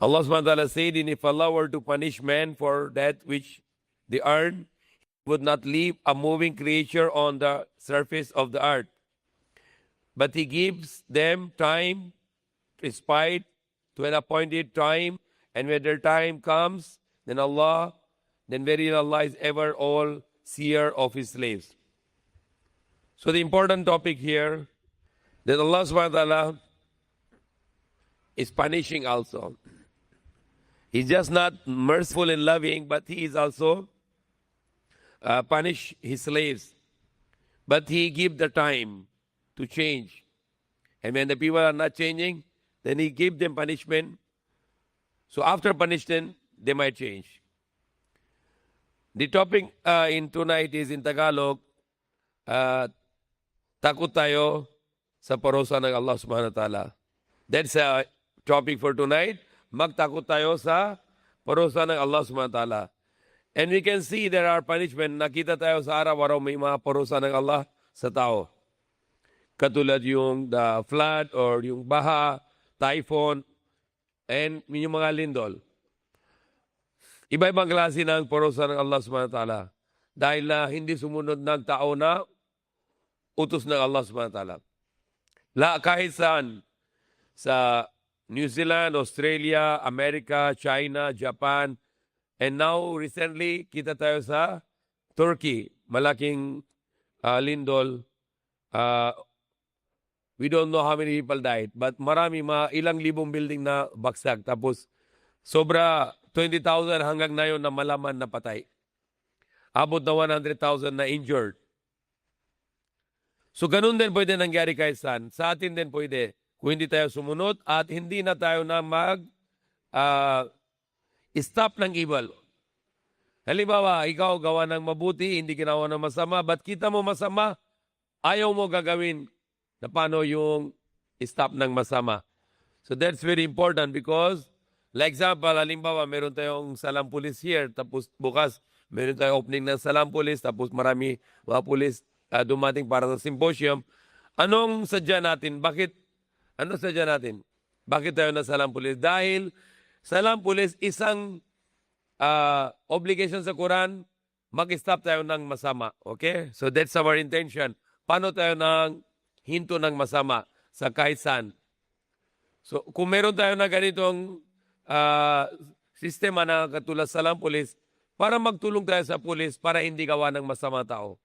Allah subhanahu wa ta'ala said, and if Allah were to punish man for that which they earn, He would not leave a moving creature on the surface of the earth. But He gives them time, respite, to an appointed time, and when their time comes, then verily Allah is ever all seer of His slaves. So the important topic here, that Allah subhanahu wa ta'ala is punishing also. He's just not merciful and loving, but He is also punish His slaves. But He give the time to change. And when the people are not changing, then He give them punishment. So after punishment, they might change. The topic in tonight is in Tagalog, takot tayo sa parusa ng Allah subhanahu wa ta'ala. That's a topic for tonight. Magtakot tayo sa parusa ng Allah subhanahu wa ta'ala. And we can see there are punishment. Nakita tayo sa araw-araw may mga parusa ng Allah sa tao. Katulad yung the flood or yung baha, typhoon, and yung mga lindol. Iba-ibang klase ng parusa ng Allah subhanahu wa ta'ala. Dahil na hindi sumunod ng tao na utos ng Allah subhanahu wa ta'ala. Kahit saan, sa New Zealand, Australia, America, China, Japan, and now recently, kita tayo sa Turkey, malaking lindol. We don't know how many people died, but marami, ilang libong building na baksak. Tapos, sobra 20,000 hanggang na yun na malaman na patay. Abot na 100,000 na injured. So, ganun din pwede nangyari kahit saan. Sa atin din pwede. Kung hindi tayo sumunod at hindi na tayo na stop ng evil. Halimbawa, ikaw gawa ng mabuti, hindi ginawa ng masama, ba't kita mo masama, ayaw mo gagawin na paano yung stop ng masama. So that's very important because, like example, halimbawa, meron tayong Salam Police here, tapos bukas, meron tayong opening ng Salam Police, tapos marami mga police dumating para sa symposium. Anong sadya natin? Ano sadya natin? Bakit tayo na Salam Police? Dahil Salam Police, isang obligation sa Quran, mag-stop tayo ng masama. Okay? So that's our intention. Paano tayo nang hinto ng masama sa kahit saan? So kung meron tayo na ganitong sistema na katulad Salam Police, para magtulong tayo sa police para hindi gawa ng masama tao.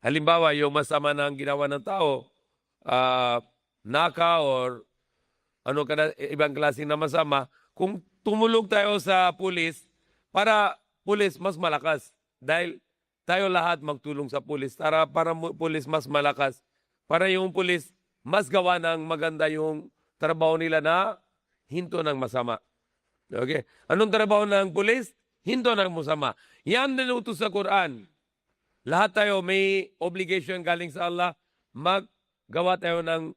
Halimbawa, yung masama ng ginawa ng tao, naka or ibang klaseng na masama, kung tumulong tayo sa pulis, para pulis mas malakas. Dahil tayo lahat magtulong sa pulis para pulis mas malakas. Para yung pulis mas gawa ng maganda yung trabaho nila na hinto ng masama. Okay? Anong trabaho ng pulis? Hinto ng masama. Yan din utos sa Quran. Lahat tayo may obligation galing sa Allah, maggawa tayo ng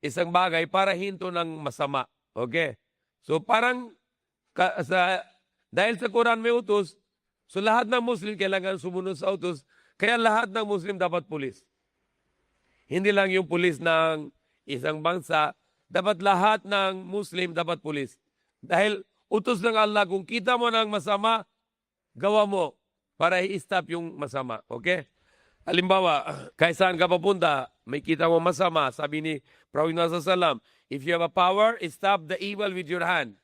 isang bagay para hinto ng masama. Okay? So parang dahil sa Quran may utos, so lahat ng Muslim kailangan sumunod sa utos, kaya lahat ng Muslim dapat pulis. Hindi lang yung pulis ng isang bansa, dapat lahat ng Muslim dapat pulis. Dahil utos ng Allah, kung kita mo ng masama, gawa mo para i-stop yung masama. Okay? Halimbawa, kahit saan ka papunta, may kita mo masama, sabi ni Prophet Muhammad SAW, if you have a power, stop the evil with your hand.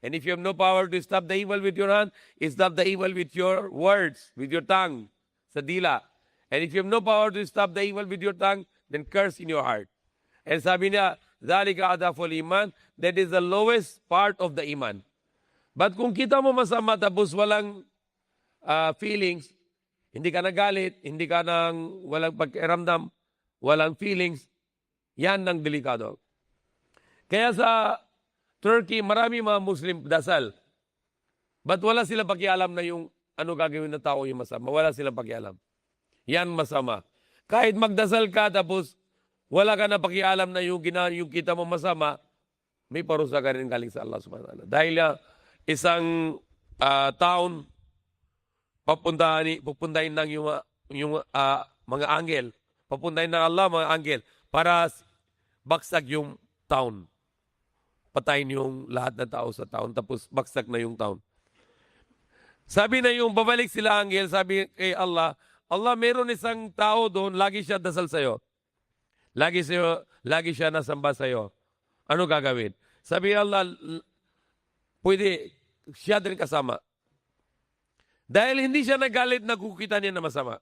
And if you have no power to stop the evil with your hand, stop the evil with your words, with your tongue, sa dila. And if you have no power to stop the evil with your tongue, then curse in your heart. And sabi niya, ذَلِكَ أَضْعَفُ الْإِيمَانِ, that is the lowest part of the iman. But kung kita mo masama tapos walang feelings, hindi ka nagalit, hindi ka walang pagkiramdam, walang feelings, yan ang delikado. Kaya sa Turkey, marami mga Muslim dasal. But wala silang pakialam na yung ano gagawin ng tao yung masama. Wala silang pakialam. Yan masama. Kahit magdasal ka tapos wala ka na pakialam na yung kita mo masama, may parusa ka rin galing sa Allah subhanahu wa ta'ala. Dahil isang town, pupuntahin ng yung mga anghel, papuntahin ng Allah mga anghel para baksak yung town. patayin yung lahat ng tao sa taon, tapos baksak na yung taon. Sabi na yung babalik sila anghel, sabi kay Allah, Allah, meron isang tao doon, lagi siya dasal sa'yo. Lagi siya nasamba sa'yo. Ano gagawin? Sabi Allah, pwede siya din kasama. Dahil hindi siya nagalit na kukita niya na masama.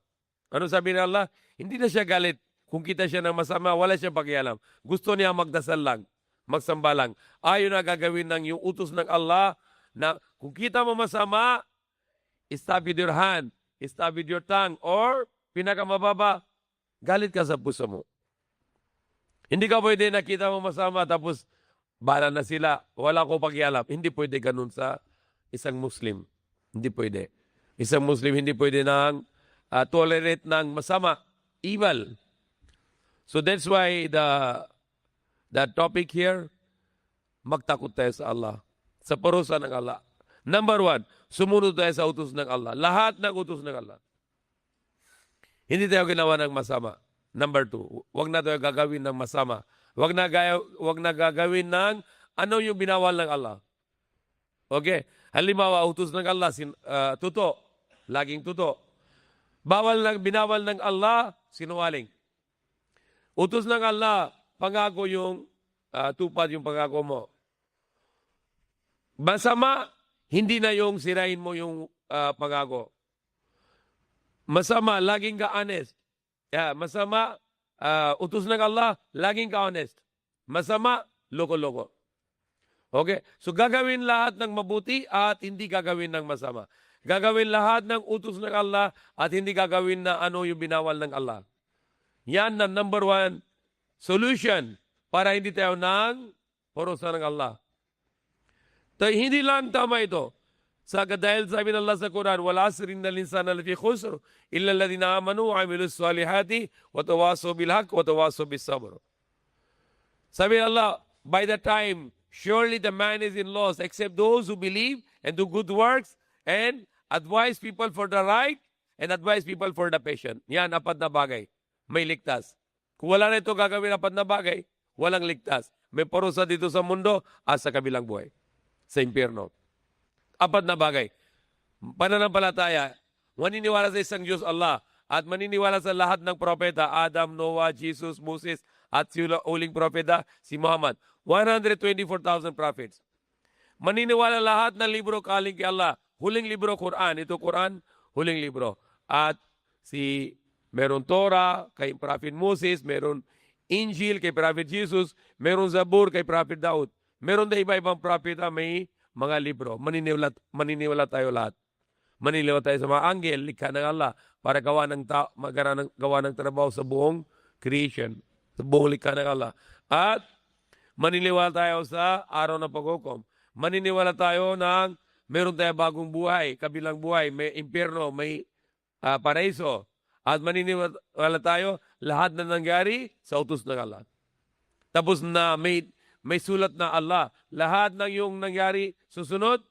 Ano sabi ni Allah? Hindi na siya galit. Kung kita siya ng masama, wala siya pakialam. Gusto niya magdasal lang, magsamba lang. Ayon na gagawin ng yung utos ng Allah na kung kita mo masama, stop with your hand, stop with your tongue, or pinakamababa, galit ka sa puso mo. Hindi ka pwede nakita mo masama tapos bala na sila, wala ko pakialam. Hindi pwede ganun sa isang Muslim. Hindi pwede. Isang Muslim hindi pwede nang tolerate ng masama, evil. So that's why the topic here, magtakot tayo sa Allah, sa parusa ng Allah. Number 1, sumunod tayo sa utos ng Allah. Lahat ng utos ng Allah. Hindi tayo ginawa ng masama. Number 2, wag na tayo gagawin ng masama. Wag na gagawin ng ano yung binawal ng Allah. Okay? Halimbawa, utos ng Allah, tuto. Laging tuto. Binawal ng Allah, sinungaling. Utos ng Allah, pangako yung tupad yung pangako mo. Masama, hindi na yung sirain mo yung pangako. Masama, laging ka honest. Masama, utos ng Allah, laging ka honest. Masama, loko-loko. Okay? So gagawin lahat ng mabuti at hindi gagawin ng masama. Gagawin lahat ng utos ng Allah at hindi gagawin na ano yung binawal ng Allah. Yan ang number 1 solution para hindi tayo ng parusa ng Allah. Hindi lang tama ito. Dahil sabi ng Allah sa Quran, wal asri innal insana lafi khusr illa alladhina amanu wa amilus salihati wa tawasaw bil haqq wa tawasaw bis sabr. Sabi ng Allah, by the time surely the man is in loss except those who believe and do good works and advise people for the right and advise people for the patient. Yan, 4 na bagay. May ligtas. Kung wala na ito gagawin 4 na bagay, walang ligtas. May parusa dito sa mundo at sa kabilang buhay. Sa impyerno. 4 na bagay. Pananampalataya, maniniwala sa isang Diyos Allah at maniniwala sa lahat ng propeta, Adam, Noah, Jesus, Moses, at si uling propeta, si Muhammad. 124,000 prophets. Maniniwala lahat ng libro kaling kay Allah. Huling libro, Quran. Ito Quran, huling libro. At meron Torah kay Prophet Moses, meron Injil kay Prophet Jesus, meron Zabur kay Prophet Daud. Meron na iba-ibang propeta, may mga libro. Maniniwala tayo lahat. Maniniwala tayo sa mga anghel, likha ng Allah, para gawa ng trabaho sa buong creation, sa buong likha ng Allah. At maniniwala tayo sa araw ng paghukom. Maniniwala tayo ng meron tayo bagong buhay, kabilang buhay, may impyerno, may paraiso. At maniniwala tayo lahat na nangyari sa utos ng Allah. Tapos na may sulat na Allah. Lahat ng yung nangyari susunod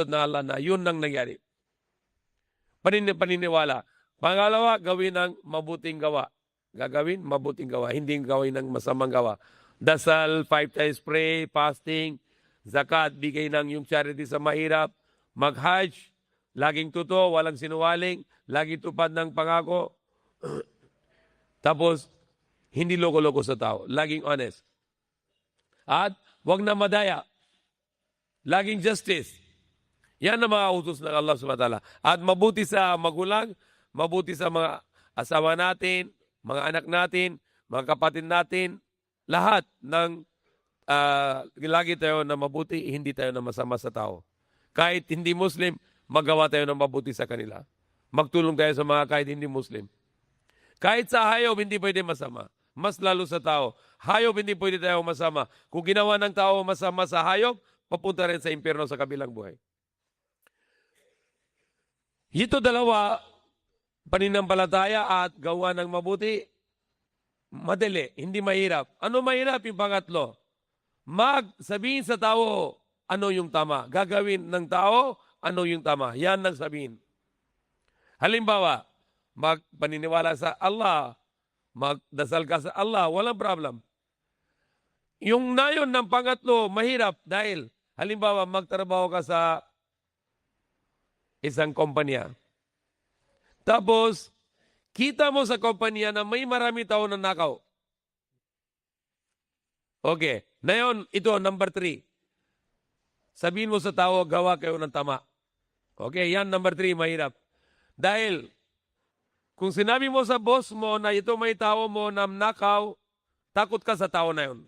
na Allah na yun nang nangyari. Paniniwala. Pangalawa, gawin ng mabuting gawa. Gagawin, mabuting gawa. Hindi gawin ng masamang gawa. Dasal, 5 times pray, fasting, zakat, bigay ng yung charity sa mahirap, mag-hajj, laging totoo, walang sinungaling, laging tupad ng pangako. Tapos, hindi loko-loko sa tao. Laging honest. At wag na madaya. Laging justice. Yan ang mga utos ng Allah subhanahu wa ta'ala. At mabuti sa magulang, mabuti sa mga asawa natin, mga anak natin, mga kapatid natin, lahat ng lagi tayo na mabuti, hindi tayo na masama sa tao. Kahit hindi Muslim, magawa tayo ng mabuti sa kanila. Magtulong tayo sa mga kahit hindi Muslim. Kahit sa hayop, hindi pwede masama. Mas lalo sa tao. Hayop, hindi pwede tayo masama. Kung ginawa ng tao masama sa hayop, papunta rin sa impyerno sa kabilang buhay. Ito dalawa, paninampalataya at gawa ng mabuti, madali, hindi mahirap. Ano mahirap? Yung pangatlo, magsabihin sa tao ano yung tama. Gagawin ng tao ano yung tama. Yan ang sabihin. Halimbawa, magpaniniwala sa Allah, magdasal ka sa Allah, walang problem. Yung nayon ng pangatlo, mahirap dahil halimbawa magtrabaho ka sa isang kumpanya. Tapos, kita mo sa kumpanya na may marami tao na nakaw. Okay. Ngayon, ito, number 3. Sabihin mo sa tao, gawa kayo ng tama. Okay, yan, number 3, mahirap. Dahil, kung sinabi mo sa boss mo na ito may tao mo na nakaw, takot ka sa tao na yun.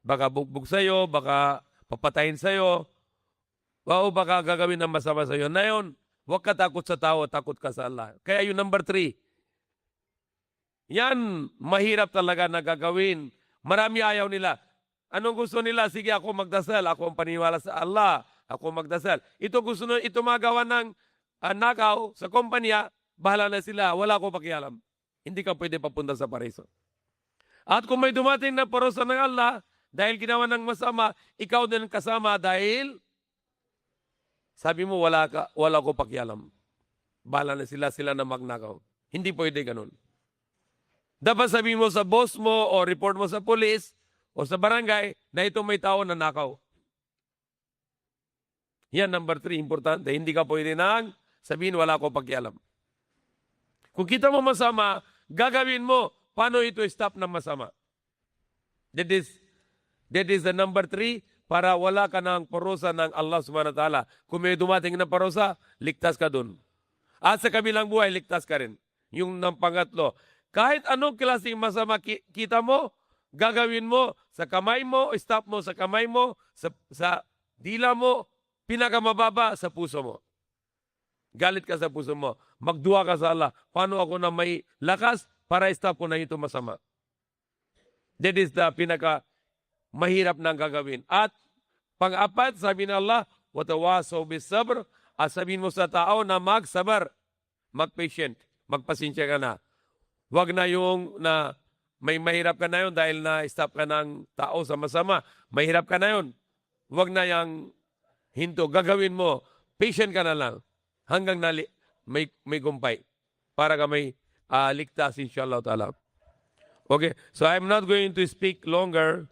Baka bugbog sa'yo, baka papatayin sa'yo, o baka gagawin ng masama sa'yo. Na yun, huwag ka takot sa tao, takot ka sa Allah. Kaya yung number 3, yan, mahirap talaga na gagawin. Marami ayaw nila. Anong gusto nila? Sige, ako magdasal. Ako ang paniwala sa Allah. Ako magdasal. Ito gusto na, ito magawa ng nakaw sa kumpanya, bahala na sila. Wala ko pakialam. Hindi ka pwede papunta sa pareso. At kung may dumating na parusa ng Allah, dahil ginawa ng masama, ikaw din kasama dahil sabi mo, wala ko pakialam. Bahala na sila na magnakaw. Hindi pwede ganun. Dapat sabihin mo sa boss mo o report mo sa police o sa barangay na ito may tao na nakaw. Yan, number 3, importante. Hindi ka pwede nang sabihin, wala ko pakialam. Kung kita mo masama, gagawin mo. Paano ito stop ng masama? That is the number 3 para wala ka ng parusa ng Allah subhanahu wa ta'ala. Kung may dumating na parusa, ligtas ka dun. At sa kabilang buhay, ligtas ka rin. Yung ng pangatlo. Kahit anong klaseng masama kita mo, gagawin mo sa kamay mo, stop mo sa kamay mo, sa dila mo, pinakamababa sa puso mo. Galit ka sa puso mo. Magdua ka sa Allah. Paano ako na may lakas para stop ko na ito masama? That is the mahirap nang gagawin. At pang-apat, sabi ng Allah, watawasaw bis-sabr, at sabihin mo sa tao na magsabar, mag-patient, magpasensya ka na. Huwag na yung na may mahirap ka na yun dahil na-stop ka ng tao sa masama. Mahirap ka na yun. Huwag na yung hinto. Gagawin mo. Patient ka na lang. Hanggang may gumpay. Para ka may ligtas, inshallah ta'ala. Okay. So I'm not going to speak longer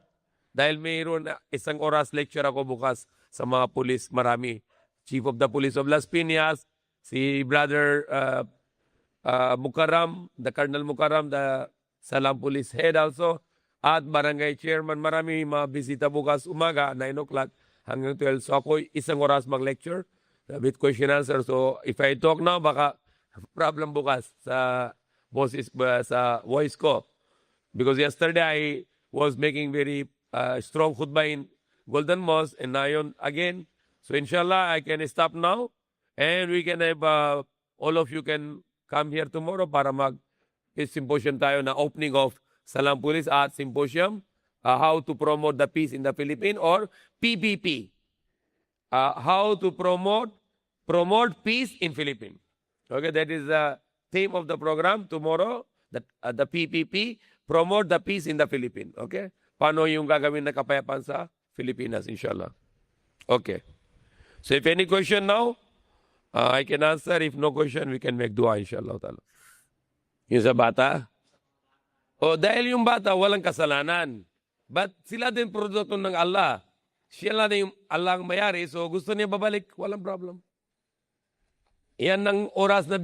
dahil mayroon isang oras lecture ako bukas sa mga pulis. Marami. Chief of the Police of Las Piñas, si Brother Mukaram, the Colonel Mukaram, the Salam Police Head also, at Barangay Chairman. Marami mga bisita bukas umaga, 9 o'clock hanggang 12. So ako isang oras mag-lecture with question answer. So if I talk now, baka problem bukas sa boses, sa voice ko. Because yesterday I was making very strong khutbah in Golden Mosque and ngayon again. So inshallah I can stop now and we can have all of you can come here tomorrow para mag-symposium tayo na opening of Salam Police at Symposium, how to promote the peace in the Philippines or PPP. How to promote peace in Philippines. Okay, that is the theme of the program tomorrow, the PPP, promote the peace in the Philippines. Okay? Paano yung gagawin na kapayapaan sa Pilipinas, inshallah. Okay. So if any question now, I can answer. If no question, we can make dua, inshallah. Yung sa bata? Dahil yung bata, walang kasalanan. But sila din produkto ng Allah. Siya lang yung Allah ang mayari, so gusto niya babalik, walang problem. Yan ang oras na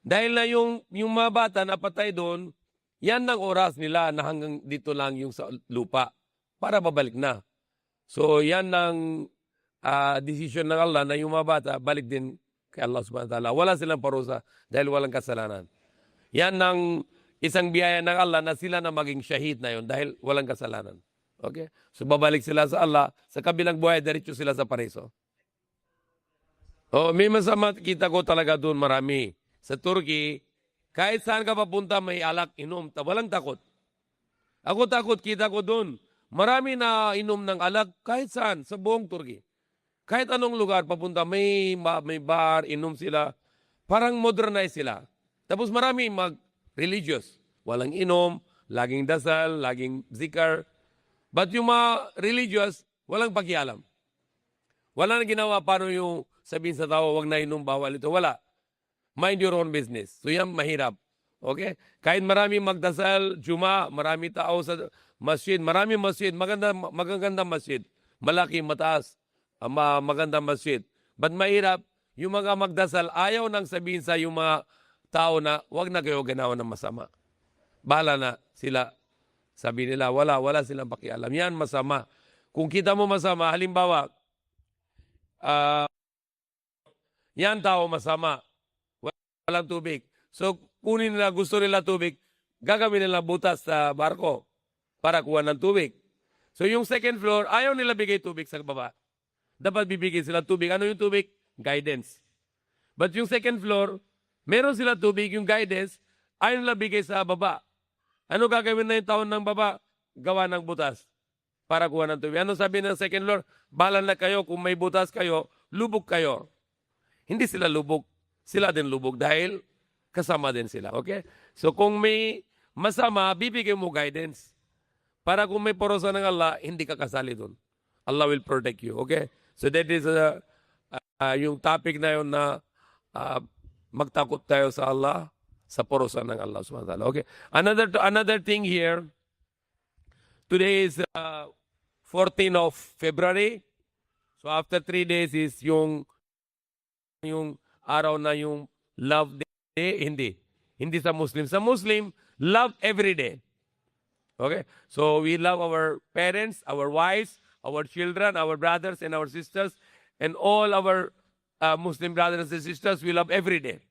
dahil na yung mga bata na patay doon, yan ang oras nila na hanggang dito lang yung sa lupa para babalik na. So yan ang decision ng Allah na yung mga bata balik din kay Allah subhanahu wa ta'ala. Wala silang parusa dahil walang kasalanan. Yan ang isang biyaya ng Allah na sila na maging shahid na yun dahil walang kasalanan. Okay? So babalik sila sa Allah, sa kabilang buhay, diretso sila sa pareso. May masama kita ko talaga doon marami. Sa Turkey, kahit saan ka papunta may alak, inom, walang takot. Ako takot, kita ko doon. Marami na inom ng alak kahit saan, sa buong Turkey. Kahit anong lugar papunta, may bar, inom sila. Parang modernize sila. Tapos marami religious. Walang inom, laging dasal, laging zikar. But yung mga religious, walang pakialam. Wala na ginawa paano yung sabihin sa tao, wag na inom, bawal ito. Wala. Mind your own business. So yan, mahirap. Okay? Kahit marami magdasal, Juma, marami tao sa masjid, marami masjid, magaganda masjid. Malaki, mataas, maganda masjid. But mahirap, yung mga magdasal, ayaw nang sabihin sa yung mga tao na wag na kayo ganawa ng masama. Bahala na sila. Sabi nila, wala silang pakialam. Yan masama. Kung kita mo masama, halimbawa, yan tao masama. Walang tubig. So, kunin nila, gusto nila tubig, gagawin nila butas sa barko para kuha ng tubig. So, yung second floor, ayaw nila bigay tubig sa baba. Dapat bibigay sila tubig. Ano yung tubig? Guidance. But yung second floor, meron sila tubig, yung guidance, ayaw nila bigay sa baba. Ano gagawin na yung taon ng baba? Gawa ng butas para kuha ng tubig. Ano sabi ng second floor? Bahala na kayo, kung may butas kayo, lubog kayo. Hindi sila lubog. Sila din lubog dahil kasama din sila. Okay? So kung may masama, bibigay mo guidance. Para kung may porosa ng Allah, hindi ka kasali doon. Allah will protect you. Okay? So that is yung topic na yun na magtakot tayo sa Allah, sa porosa ng Allah subhanahu wa ta'ala. Okay? Another thing here, today is 14th of February. So after 3 days is yung araw na yung love day. Hindi sa Muslim. Sa Muslim, love every day. Okay? So we love our parents, our wives, our children, our brothers and our sisters, and all our Muslim brothers and sisters, we love every day.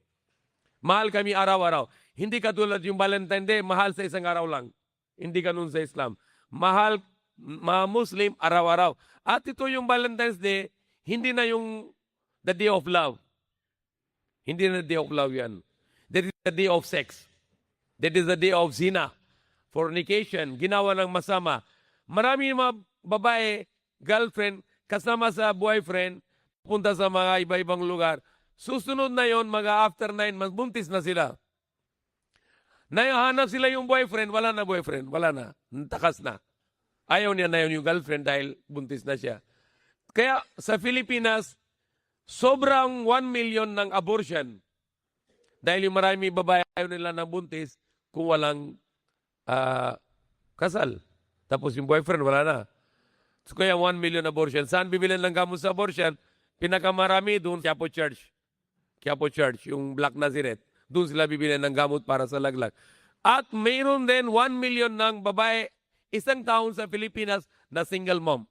Mahal kami araw-araw. Hindi katulad yung Valentine Day, mahal sa isang araw lang. Hindi ganun sa Islam. Mahal, mga Muslim, araw-araw. At ito yung Valentine's Day, hindi na yung the day of love. Hindi na the day of love yan. That is the day of sex. That is the day of zina, fornication, ginawa ng masama. Marami mga babae, girlfriend, kasama sa boyfriend, punta sa mga iba-ibang lugar. Susunod na yon, mga after 9 months, buntis na sila. Nahanap sila yung boyfriend, wala na boyfriend, wala na, takas na. Ayaw niya na yun yung girlfriend dahil buntis na siya. Kaya sa Pilipinas, sobrang 1 million ng abortion. Dahil yung marami babae ayaw nila ng buntis kung walang kasal. Tapos yung boyfriend, wala na. So kaya 1 million abortion. Saan bibilin ng gamot sa abortion? Pinakamarami doon, Quiapo Church, yung Black Nazareth. Doon sila bibili ng gamot para sa laglag. At mayroon din 1 million ng babae, isang taon sa Pilipinas na single mom.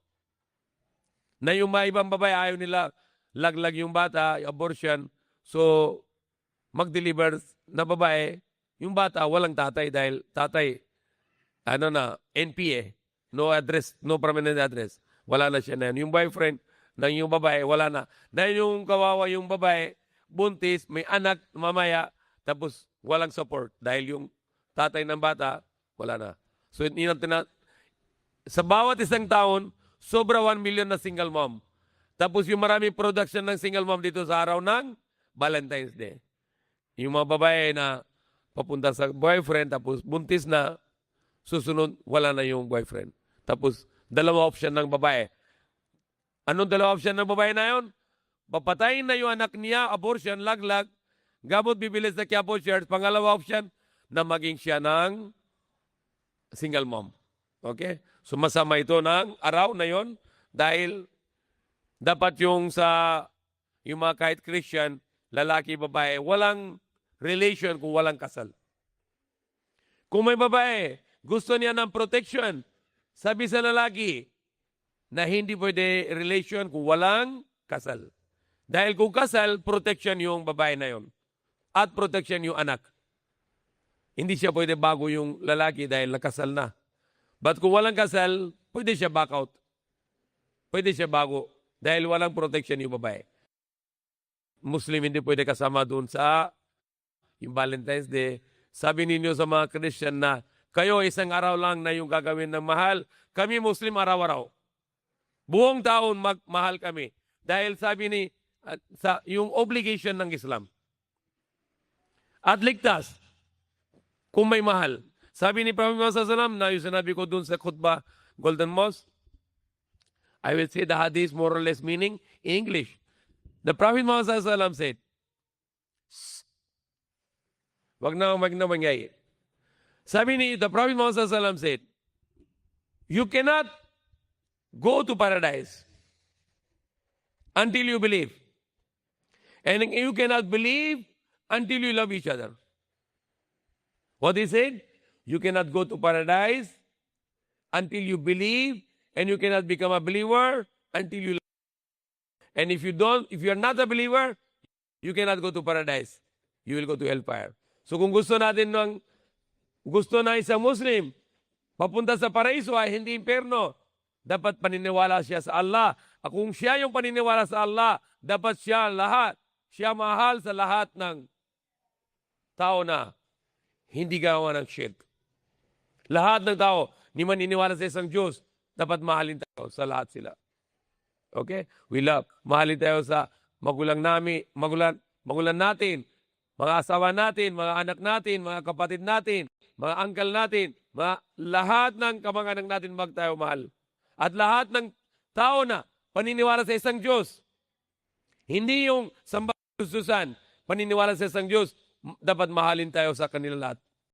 Na yung mga ibang babae, ayaw nila laglag yung bata, abortion. So, mag-deliver na babae, yung bata walang tatay dahil tatay, NPA, no address, no permanent address. Wala na siya na yun. Yung boyfriend ng yung babae, wala na. Dahil yung kawawa yung babae, buntis, may anak, mamaya, tapos walang support. Dahil yung tatay ng bata, wala na. So, sa bawat isang taon, sobra 1 million na single mom. Tapos yung maraming production ng single mom dito sa araw ng Valentine's Day. Yung mga babae na papunta sa boyfriend, tapos buntis na, susunod, wala na yung boyfriend. Tapos, dalawa option ng babae. Anong dalawa option ng babae na yun? Papatayin na yung anak niya, abortion, laglag, gamot bibili sa Quiapo Church. Pangalawa option, na maging siya ng single mom. Okay? So masama ito ng araw na yon dahil dapat yung mga kahit Christian, lalaki, babae, walang relation kung walang kasal. Kung may babae, gusto niya ng protection, sabi sa lalaki, na hindi pwede relation kung walang kasal. Dahil kung kasal, protection yung babae na yon. At protection yung anak. Hindi siya pwede bago yung lalaki dahil nakasal na. But kung walang kasal, pwede siya back out. Pwede siya bago dahil walang protection yung babae. Muslim hindi pwede kasama doon sa yung Valentine's Day. Sabi ninyo sa mga Christian na kayo isang araw lang na yung gagawin ng mahal. Kami Muslim araw-araw. Buong taon mahal kami. Dahil sabi ni yung obligation ng Islam. At ligtas kung may mahal. Sabi ni Prophet Muhammad SAW na yung sinabi ko dun sa khutbah, Golden Mosque, I will say the hadith more or less meaning in English. The Prophet Muhammad SAW said, Wag na mangyay. Sabi ni the Prophet Muhammad sallallahu alaihi wasallam said, you cannot go to paradise until you believe. And you cannot believe until you love each other. What he said? You cannot go to paradise until you believe, and you cannot become a believer until you love. And if you are not a believer, you cannot go to paradise. You will go to hellfire. So kung gusto na isang Muslim, papunta sa paraiso ay hindi impyerno, dapat paniniwala siya sa Allah. At kung siya yung paniniwala sa Allah, dapat siya mahal sa lahat ng tao na hindi gawa ng shirk. Lahat ng tao, ni maniniwala sa isang Diyos, dapat mahalin tayo sa lahat sila. Okay? We love. Mahalin tayo sa magulang natin, mga asawa natin, mga anak natin, mga kapatid natin, mga uncle natin, lahat ng kamag-anak natin tayo mahal. At lahat ng tao na paniniwala sa isang Diyos, hindi yung samba Susan, paniniwala sa isang Diyos, dapat mahalin tayo sa kanila lahat.